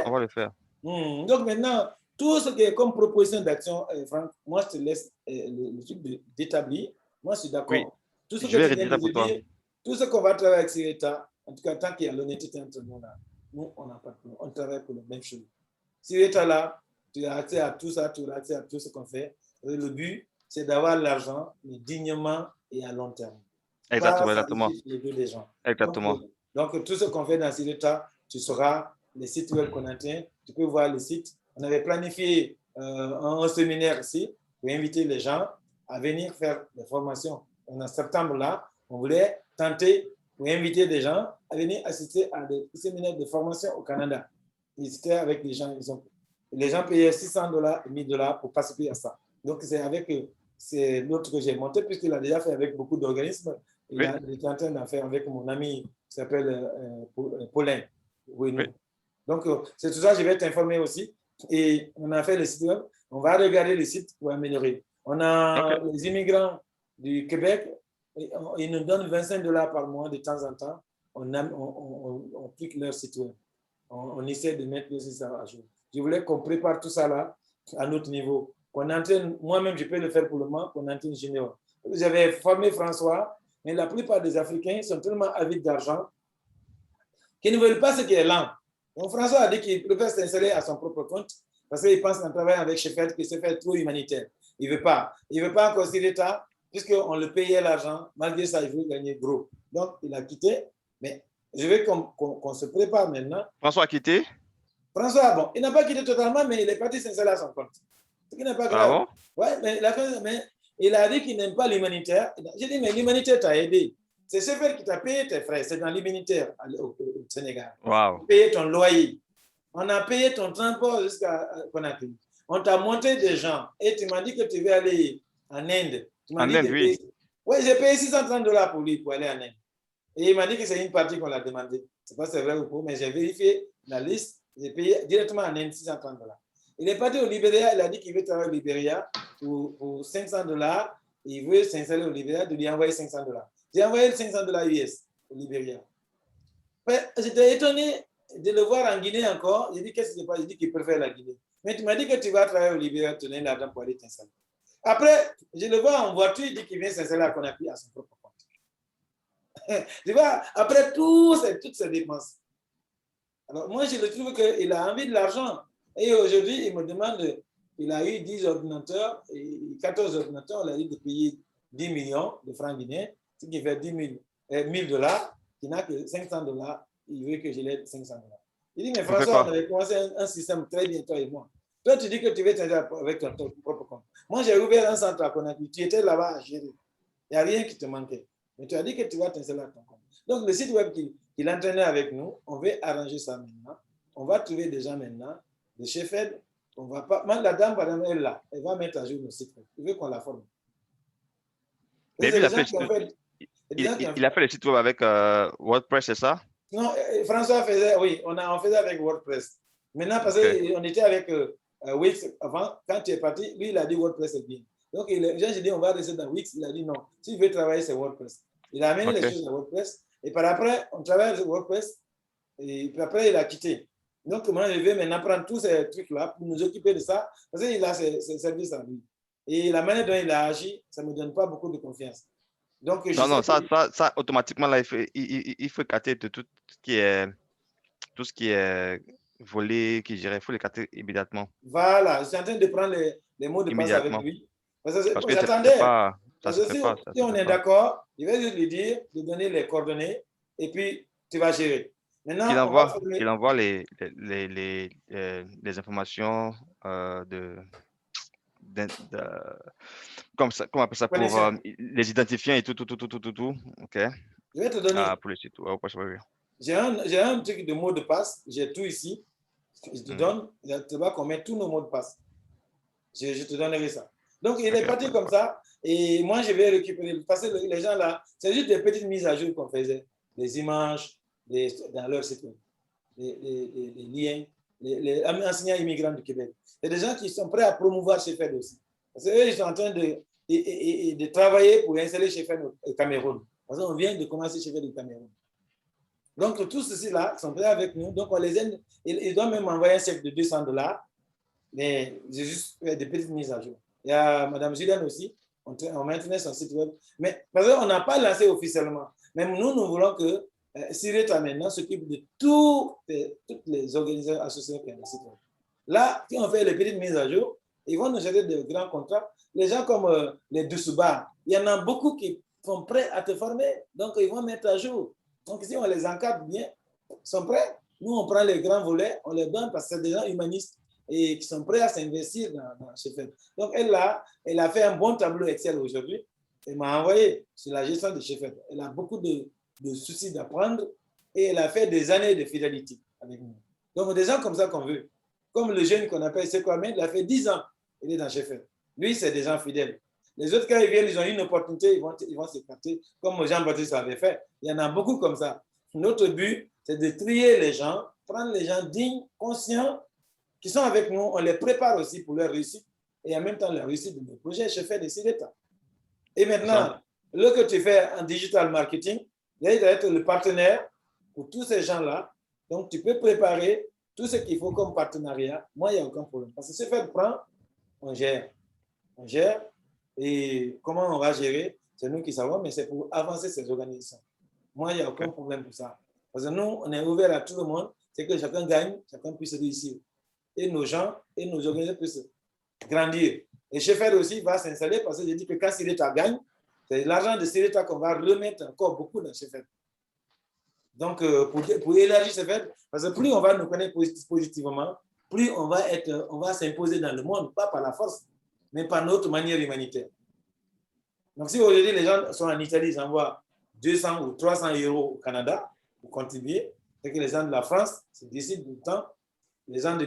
On va le faire. Donc maintenant, tout ce qui est comme proposition d'action, Franck, moi je te laisse le truc d'établir. Moi je suis d'accord. Oui. Tout ce que tu viens de dire, tout ce qu'on va travailler avec ces États, en tout cas tant qu'il y a l'honnêteté entre nous là, nous on n'a pas de problème. On travaille pour la même chose. Si l'État là, tu as accès à tout ça, tu as accès à tout ce qu'on fait. Le but, c'est d'avoir l'argent, mais dignement et à long terme. Exactement. Les deux des gens. Exactement. Donc tout ce qu'on fait dans ces États, tu sauras les sites web qu'on atteint. Tu peux voir le site. On avait planifié un séminaire ici pour inviter les gens à venir faire des formations. En septembre, là, on voulait tenter pour inviter des gens à venir assister à des séminaires de formation au Canada. Et c'était avec les gens. Les gens payaient $600 et $1,000 pour participer à ça. Donc, c'est l'autre que j'ai monté, puisqu'il a déjà fait avec beaucoup d'organismes. Il est en train d'en faire avec mon ami qui s'appelle Paulin. Oui. Donc, c'est tout ça, je vais t'informer aussi. Et on a fait le site web. On va regarder le site pour améliorer. On a les immigrants du Québec. Ils nous donnent $25 par mois de temps en temps. On clique leur site web. On essaie de mettre aussi ça à jour. Je voulais qu'on prépare tout ça là, à notre niveau. Moi-même, je peux le faire pour le moment, qu'on entraîne junior. J'avais formé François, mais la plupart des Africains sont tellement avides d'argent qu'ils ne veulent pas ce qui est lent. Donc, François a dit qu'il préfère s'installer à son propre compte. Parce qu'il pense qu'en travaillant avec Sheffield, que c'est fait trop humanitaire. Il ne veut pas. Il ne veut pas encore l'État, puisqu'on le payait l'argent. Malgré ça, il veut gagner gros. Donc, il a quitté. Mais je veux qu'on se prépare maintenant. François a quitté? François, bon, il n'a pas quitté totalement, mais il est parti s'installer à son compte. Ce qui n'est pas grave. Ah bon? Ouais, mais il a dit qu'il n'aime pas l'humanitaire. J'ai dit, mais l'humanitaire t'a aidé. C'est Sheffield qui t'a payé tes frais. C'est dans l'humanitaire au Sénégal. Wow. On a payé ton loyer. On a payé ton transport jusqu'à Conakry. On t'a monté des gens. Et tu m'as dit que tu veux aller en Inde. En Inde, oui. Oui, j'ai payé $630 pour lui pour aller en Inde. Et il m'a dit que c'est une partie qu'on l'a demandé. Je ne sais pas si c'est vrai ou pas, mais j'ai vérifié la liste. J'ai payé directement en Inde $630. Il est parti au Libéria. Il a dit qu'il veut travailler au Libéria pour $500. Il veut s'installer au Libéria, de lui envoyer $500. J'ai envoyé le $500 US au Libéria. J'étais étonné de le voir en Guinée encore. J'ai dit, qu'est-ce qui se passe? J'ai dit qu'il préfère la Guinée. Mais tu m'as dit que tu vas travailler au Libéria, tu donner l'argent pour aller t'installer. Après, je le vois en voiture, il dit qu'il vient s'installer à Conakry à son propre compte. Tu vois, après toutes ces dépenses. Alors, moi, je le trouve qu'il a envie de l'argent. Et aujourd'hui, il me demande, il a eu 10 ordinateurs, et 14 ordinateurs, on a dit de payer 10 millions de francs guinéens, ce qui fait $1,000, qui n'a que $500. Il veut que je l'aide $500. Il dit, mais François, on avait commencé un système très bien, toi et moi. Toi, tu dis que tu veux t'aider avec ton propre compte. Moi, j'ai ouvert un centre à Conakry. Tu étais là-bas à gérer. Il n'y a rien qui te manquait. Mais tu as dit que tu vas t'installer à ton compte. Donc, le site web qu'il entraînait avec nous, on veut arranger ça maintenant. On va trouver des gens maintenant, de chez Fed. On va pas. Même la dame, madame, elle est là. Elle va mettre à jour le site web. Il veut qu'on la forme. Mais lui, il a fait le site web avec WordPress, c'est ça? Non, François faisait, oui, on faisait avec WordPress. Maintenant, parce qu'on était avec Wix avant, quand tu es parti, lui, il a dit WordPress est bien. Donc, j'ai dit, on va rester dans Wix. Il a dit non. S'il veut travailler, c'est WordPress. Il a amené les choses à WordPress. Et par après, on travaille avec WordPress. Et puis après, il a quitté. Donc, moi, je vais maintenant prendre tous ces trucs-là pour nous occuper de ça. Parce qu'il a ses services à lui. Et la manière dont il a agi, ça ne me donne pas beaucoup de confiance. Donc, non, ça, automatiquement, là, il faut écarter de tout ce qui est volé, qui dirait, il faut l'écarter immédiatement. Voilà, je suis en train de prendre les mots de passe avec lui. Parce que j'attendais. Si on est d'accord, je vais juste lui dire de donner les coordonnées et puis tu vas gérer. Maintenant, il envoie les informations comment on appelle ça, pour les identifiants et tout. OK. Je vais te donner. Pour le site. Ouais, j'ai un truc de mots de passe. J'ai tout ici. Je te donne. Tu vas qu'on met tous nos mots de passe. Je te donnerai ça. Donc, il est parti comme ça. Et moi, je vais récupérer. Parce que les gens là, c'est juste des petites mises à jour qu'on faisait. Les images dans leur site web. Les liens. Les enseignants immigrants du Québec. C'est des gens qui sont prêts à promouvoir Sheffield aussi. Parce qu'eux, ils sont en train de travailler pour installer Sheffield au Cameroun. Parce qu'on vient de commencer Sheffield au Cameroun. Donc, tous ceux-là sont prêts avec nous. Donc, on les aide. Ils doivent même envoyer un chèque de $200. Mais j'ai juste fait des petites mises à jour. Il y a Mme Juliane aussi. On maintenait son site web. Mais parce qu'on n'a pas lancé officiellement. Même nous voulons que Sireta maintenant s'occupe de toutes les organisations associées qui ont le site web. Là, si on fait les petites mises à jour, ils vont nous chercher de grands contrats. Les gens comme les Dessouba, il y en a beaucoup qui sont prêts à te former. Donc, ils vont mettre à jour. Donc, si on les encadre bien, ils sont prêts. Nous, on prend les grands volets, on les donne parce que c'est des gens humanistes et qui sont prêts à s'investir dans Sheffield. Donc, elle a fait un bon tableau Excel aujourd'hui. Elle m'a envoyé sur la gestion de Sheffield. Elle a beaucoup de soucis d'apprendre et elle a fait des années de fidélité avec nous. Donc, des gens comme ça qu'on veut. Comme le jeune qu'on appelle Sekwame, il a fait 10 ans. Il est dans Sheffield. Lui, c'est des gens fidèles. Les autres, quand ils viennent, ils ont une opportunité, ils vont s'écarter, comme Jean-Baptiste avait fait. Il y en a beaucoup comme ça. Notre but, c'est de trier les gens, prendre les gens dignes, conscients, qui sont avec nous. On les prépare aussi pour leur réussite et en même temps la réussite de nos projets. Je fais des Sireta. Et maintenant, le que tu fais en digital marketing, il doit être le partenaire pour tous ces gens-là. Donc, tu peux préparer tout ce qu'il faut comme partenariat. Moi, il n'y a aucun problème. Parce que ce fait prend, on gère. On gère. Et comment on va gérer, c'est nous qui savons, mais c'est pour avancer ces organisations. Moi, il n'y a aucun problème pour ça. Parce que nous, on est ouvert à tout le monde. C'est que chacun gagne, chacun puisse réussir. et nos gens et nos organisations puissent grandir. Et Sheffield aussi va s'installer parce que je dis que quand Sireta gagne, c'est l'argent de Sireta qu'on va remettre encore beaucoup dans Sheffield. Donc, pour élargir Sheffield, parce que plus on va nous connaître positivement, plus on va s'imposer dans le monde, pas par la force, mais par notre manière humanitaire. Donc, si aujourd'hui les gens sont en Italie, ils envoient 200 ou 300 euros au Canada pour contribuer, c'est que les gens de la France se décident du temps, les gens de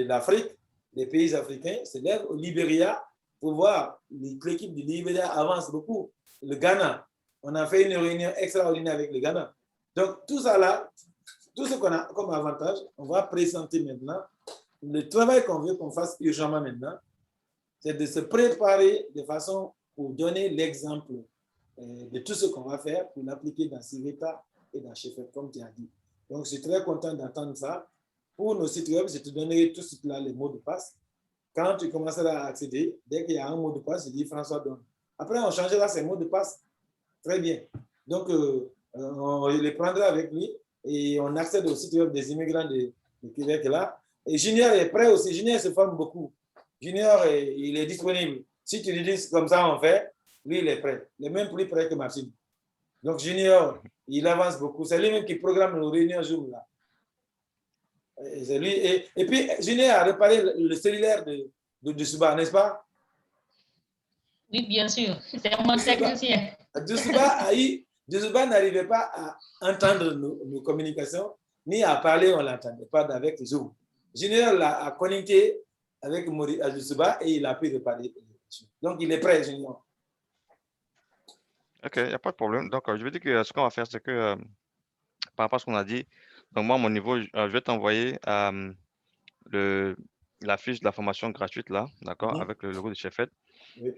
l'Afrique, les pays africains se lèvent au Libéria pour voir l'équipe du Libéria avance beaucoup. Le Ghana, on a fait une réunion extraordinaire avec le Ghana. Donc, tout ça là, tout ce qu'on a comme avantage, on va présenter maintenant. Le travail qu'on veut qu'on fasse urgemment maintenant, c'est de se préparer de façon pour donner l'exemple de tout ce qu'on va faire pour l'appliquer dans Sireta et dans Sheffield, comme tu as dit. Donc, je suis très content d'entendre ça. Pour nos sites web, je te donnerai tout de suite là les mots de passe. Quand tu commenceras à accéder, dès qu'il y a un mot de passe, je dis François donne. Après, on changera ces mots de passe. Très bien. Donc, on les prendra avec lui et on accède au site web des immigrants de Québec là. Et Junior est prêt aussi. Junior se forme beaucoup. Junior, il est disponible. Si tu lui dis comme ça, on fait, lui, il est prêt. Il est même plus prêt que Martin. Donc, Junior, il avance beaucoup. C'est lui-même qui programme nos réunions Zoom là. Et, lui, et puis, Junior a réparé le cellulaire de Suba, n'est-ce pas? Oui, bien sûr. C'est mon technicien. Dessouba n'arrivait pas à entendre nos communications, ni à parler, on ne l'entendait pas avec Zoom. Junior a connecté avec Dessouba et il a pu réparer. Donc, il est prêt, Junior. OK, il n'y a pas de problème. Donc, je veux dire que ce qu'on va faire, c'est que par rapport à ce qu'on a dit, donc moi, à mon niveau, je vais t'envoyer la fiche de la formation gratuite là, d'accord, avec le logo de Sheffield. Oui.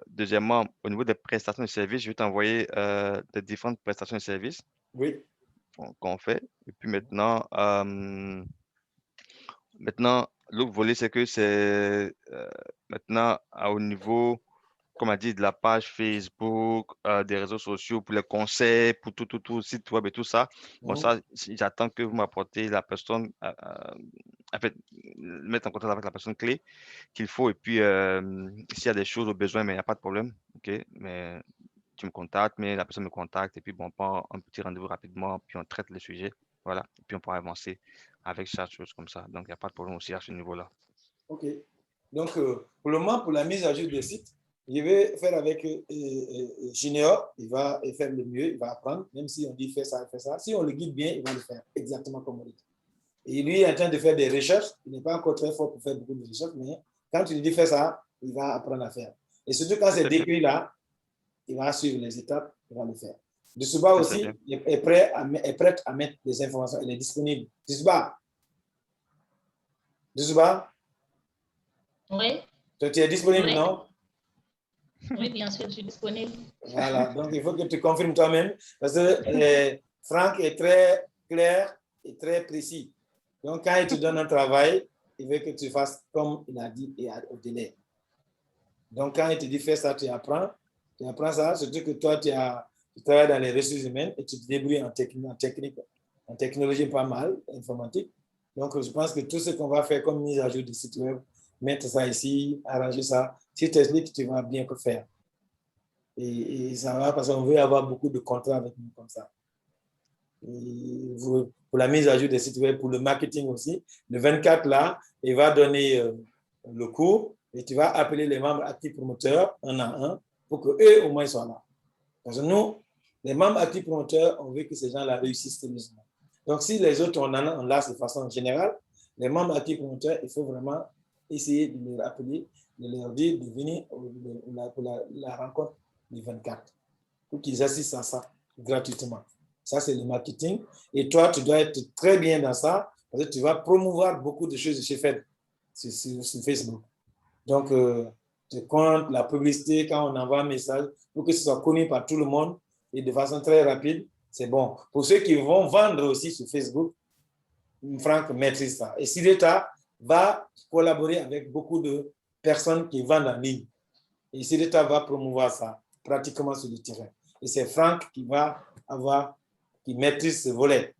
Deuxièmement, au niveau des prestations de services, je vais t'envoyer des différentes prestations de services qu'on fait. Et puis maintenant, l'autre volet, c'est que c'est maintenant au niveau, comme on a dit, de la page Facebook, des réseaux sociaux pour les conseils, pour tout, site web et tout ça. Bon, ça, j'attends que vous m'apportez la personne, en fait, mettre en contact avec la personne clé qu'il faut. Et puis, s'il y a des choses au besoin, mais il n'y a pas de problème. OK, mais tu me contactes, mais la personne me contacte. Et puis, bon, on prend un petit rendez-vous rapidement, puis on traite le sujet. Voilà. Et puis, on pourra avancer avec chaque chose comme ça. Donc, il n'y a pas de problème aussi à ce niveau-là. OK. Donc, pour le moment, pour la mise à jour des sites, je vais faire avec Junior. Il va faire le mieux, il va apprendre. Même si on dit fais ça, fais ça. Si on le guide bien, il va le faire exactement comme on dit. Et lui est en train de faire des recherches. Il n'est pas encore très fort pour faire beaucoup de recherches, mais quand tu lui dis fais ça, il va apprendre à faire. Et surtout quand c'est décrit là, il va suivre les étapes, il va le faire. Dessouba aussi est prêt à mettre des informations. Il est disponible. Dessouba? Oui. Tu es disponible, non? Oui, bien sûr, je suis disponible. Voilà, donc il faut que tu confirmes toi-même parce que Franck est très clair et très précis. Donc, quand il te donne un travail, il veut que tu fasses comme il a dit et au délai. Donc, quand il te dit fais ça, tu apprends ça, surtout que toi, tu travailles dans les ressources humaines et tu te débrouilles en technologie pas mal, informatique. Donc, je pense que tout ce qu'on va faire comme mise à jour du site web, mettre ça ici, arranger ça, si tu t'expliques, tu vas bien faire. Et ça va parce qu'on veut avoir beaucoup de contrats avec nous comme ça. Et pour la mise à jour des sites web, pour le marketing aussi, le 24 là, il va donner le cours et tu vas appeler les membres actifs promoteurs un à un pour qu'eux au moins soient là. Parce que nous, les membres actifs promoteurs, on veut que ces gens-là réussissent sérieusement. Donc, si les autres, on l'a de façon générale, les membres actifs promoteurs, il faut vraiment essayer de les appeler, de leur dire de venir pour la rencontre du 24 pour qu'ils assistent à ça gratuitement. Ça, c'est le marketing. Et toi, tu dois être très bien dans ça parce que tu vas promouvoir beaucoup de choses chez Fed sur Facebook. Donc, tu comptes la publicité quand on envoie un message pour que ce soit connu par tout le monde et de façon très rapide. C'est bon. Pour ceux qui vont vendre aussi sur Facebook, Franck maîtrise ça. Et si l'État va collaborer avec beaucoup de personnes qui vendent en ligne, et si l'État va promouvoir ça pratiquement sur le terrain. Et c'est Franck qui maîtrise ce volet.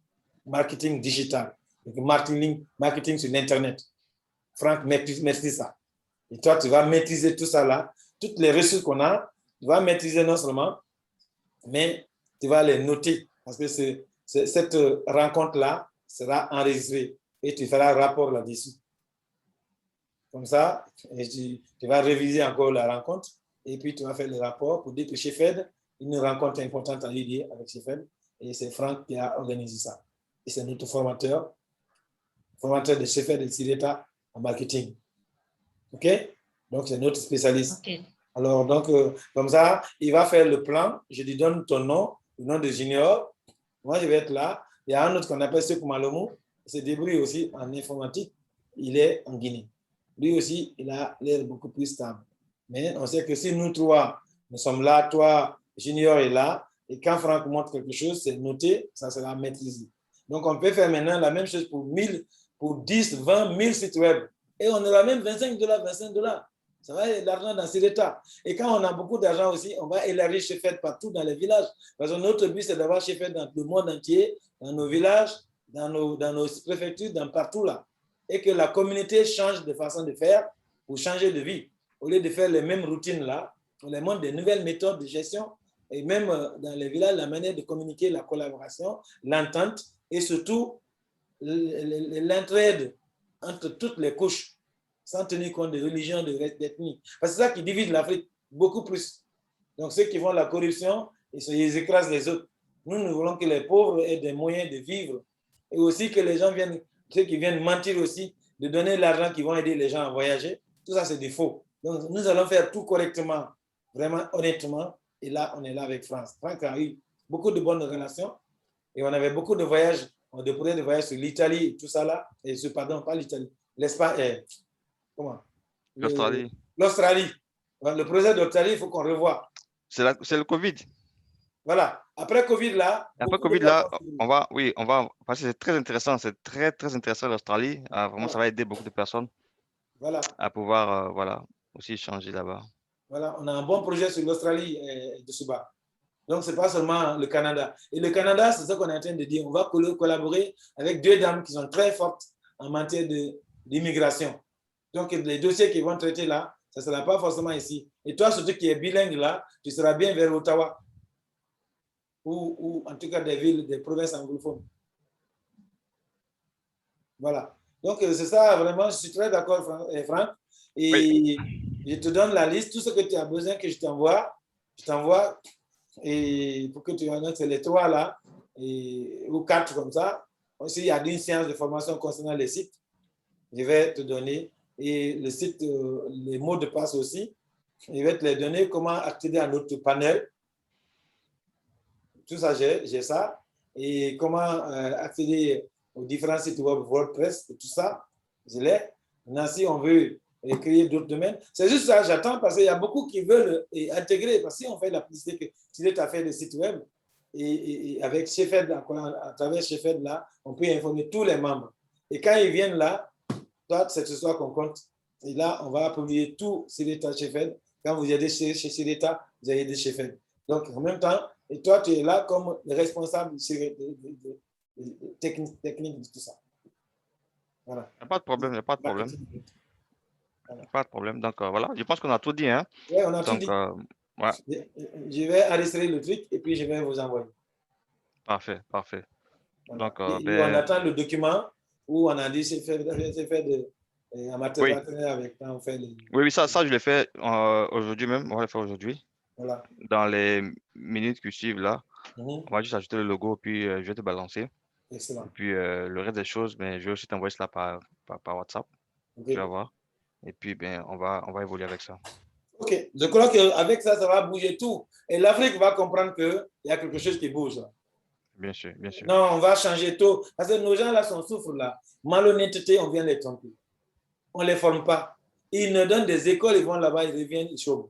marketing digital, marketing sur l'Internet. Franck maîtrise ça. Et toi, tu vas maîtriser tout ça là. Toutes les ressources qu'on a, tu vas maîtriser non seulement, mais tu vas les noter. Parce que cette rencontre-là sera enregistrée et tu feras un rapport là-dessus. Comme ça, tu vas réviser encore la rencontre et puis tu vas faire le rapport pour dire que chez Fed, une rencontre importante a eu lieu avec chez Fed et c'est Franck qui a organisé ça. Et c'est notre formateur de chez Fed et de Sireta en marketing. OK? Donc, c'est notre spécialiste. OK. Alors, donc, comme ça, il va faire le plan. Je lui donne ton nom, le nom de Junior. Moi, je vais être là. Il y a un autre qu'on appelle Sekou Malomou. Il se débrouille aussi en informatique. Il est en Guinée. Lui aussi, il a l'air beaucoup plus stable. Mais on sait que si nous trois, nous sommes là, toi, Junior est là, et quand Franck montre quelque chose, c'est noté, ça sera maîtrisé. Donc, on peut faire maintenant la même chose pour 1000, pour 10, 20 000 sites web. Et on aura même $25, $25. Ça va être l'argent dans ces états. Et quand on a beaucoup d'argent aussi, on va élargir chez Fed partout dans les villages. Parce que notre but, c'est d'avoir chez Fed dans le monde entier, dans nos villages, dans nos préfectures, dans partout là. Et que la communauté change de façon de faire pour changer de vie. Au lieu de faire les mêmes routines là, on leur montre des nouvelles méthodes de gestion. Et même dans les villages, la manière de communiquer, la collaboration, l'entente et surtout l'entraide entre toutes les couches, sans tenir compte de religions, d'ethnie. Parce que c'est ça qui divise l'Afrique beaucoup plus. Donc ceux qui font la corruption, ils écrasent les autres. Nous voulons que les pauvres aient des moyens de vivre. Et aussi que les gens viennent, ceux qui viennent mentir aussi, de donner l'argent qui vont aider les gens à voyager. Tout ça, c'est des faux. Donc nous allons faire tout correctement, vraiment honnêtement. Et là, on est là avec France. France a eu beaucoup de bonnes relations. Et on avait beaucoup de voyages. On déployait des voyages sur l'Italie, tout ça là. Et pardon, pas l'Italie. L'Espagne. Comment? L'Australie. L'Australie. Le projet d'Australie, il faut qu'on revoie. C'est le Covid. Voilà. Après Covid, là. Après Covid, là, on va, parce que c'est très intéressant. C'est très, très intéressant l'Australie. Vraiment, ça va aider beaucoup de personnes à pouvoir, voilà, aussi changer là-bas. Voilà. On a un bon projet sur l'Australie de Suba. Donc, ce n'est pas seulement le Canada. Et le Canada, c'est ce qu'on est en train de dire. On va collaborer avec deux dames qui sont très fortes en matière d'immigration. Donc, les dossiers qu'ils vont traiter là, ça ne sera pas forcément ici. Et toi, surtout qui es bilingue là, tu seras bien vers Ottawa. Ou en tout cas des villes, des provinces anglophones. Voilà. Donc, c'est ça, vraiment, je suis très d'accord, Franck. Et oui. Je te donne la liste, tout ce que tu as besoin que je t'envoie. Et pour que tu en aies les trois là, ou quatre comme ça. Aussi, il y a une séance de formation concernant les sites. Je vais te donner. Et le site, les mots de passe aussi. Je vais te les donner, comment accéder à notre panel. Tout ça, j'ai ça. Et comment accéder aux différents sites web WordPress et tout ça, je l'ai. Maintenant, si on veut créer d'autres domaines, c'est juste ça, j'attends parce qu'il y a beaucoup qui veulent intégrer. Parce que si on fait la publicité, que si tu as fait des sites web, et avec Chefed, à travers Chefed, là, on peut informer tous les membres. Et quand ils viennent là, toi, c'est ce soir qu'on compte. Et là, on va publier tout Sireta Chefed. Quand vous aidez chez Sireta, vous allez aider Chefed. Donc, en même temps, et toi, tu es là comme le responsable technique de tout ça. Voilà. Il n'y a pas de problème, il n'y a pas de problème. Voilà. Pas de problème. Donc, voilà, je pense qu'on a tout dit. Hein? Oui, on a tout dit. Ouais. Je vais enregistrer le truc et puis je vais vous envoyer. Parfait, parfait. Voilà. Donc, on attend le document où on a dit c'est fait en matière partenaire avec quand on fait les... Oui, ça je l'ai fait aujourd'hui même. On va le faire aujourd'hui. Voilà. Dans les minutes qui suivent là, on va juste ajouter le logo puis je vais te balancer. Excellent. Et puis le reste des choses, mais je vais aussi t'envoyer cela par WhatsApp. Okay. Tu vas voir. Et puis on va évoluer avec ça. Ok, je crois qu'avec ça, ça va bouger tout. Et l'Afrique va comprendre qu'il y a quelque chose qui bouge là. Bien sûr, bien sûr. Non, on va changer tout. Parce que nos gens là souffrent là. Malhonnêteté, on vient les tromper. On ne les forme pas. Ils nous donnent des écoles, ils vont là-bas, ils reviennent, ils chôment.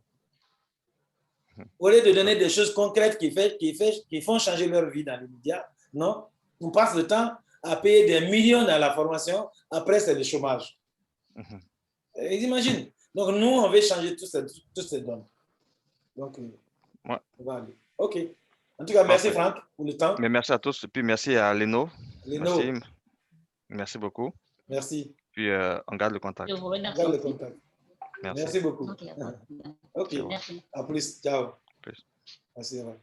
Au lieu de donner des choses concrètes qui font changer leur vie dans les médias, non, on passe le temps à payer des millions dans la formation, après c'est le chômage. Ils imaginent. Donc nous, on veut changer toutes ces données. Donc, on va aller. OK. En tout cas, merci Franck pour le temps. Mais merci à tous et puis merci à Leno. Lino, Merci. Merci beaucoup. merci. Puis, on garde le contact. Je vous On garde remercie. le contact. Merci. Merci beaucoup. Ok, Ok, C'est bon. merci. à plus. Ciao. Plus. Merci. Au revoir.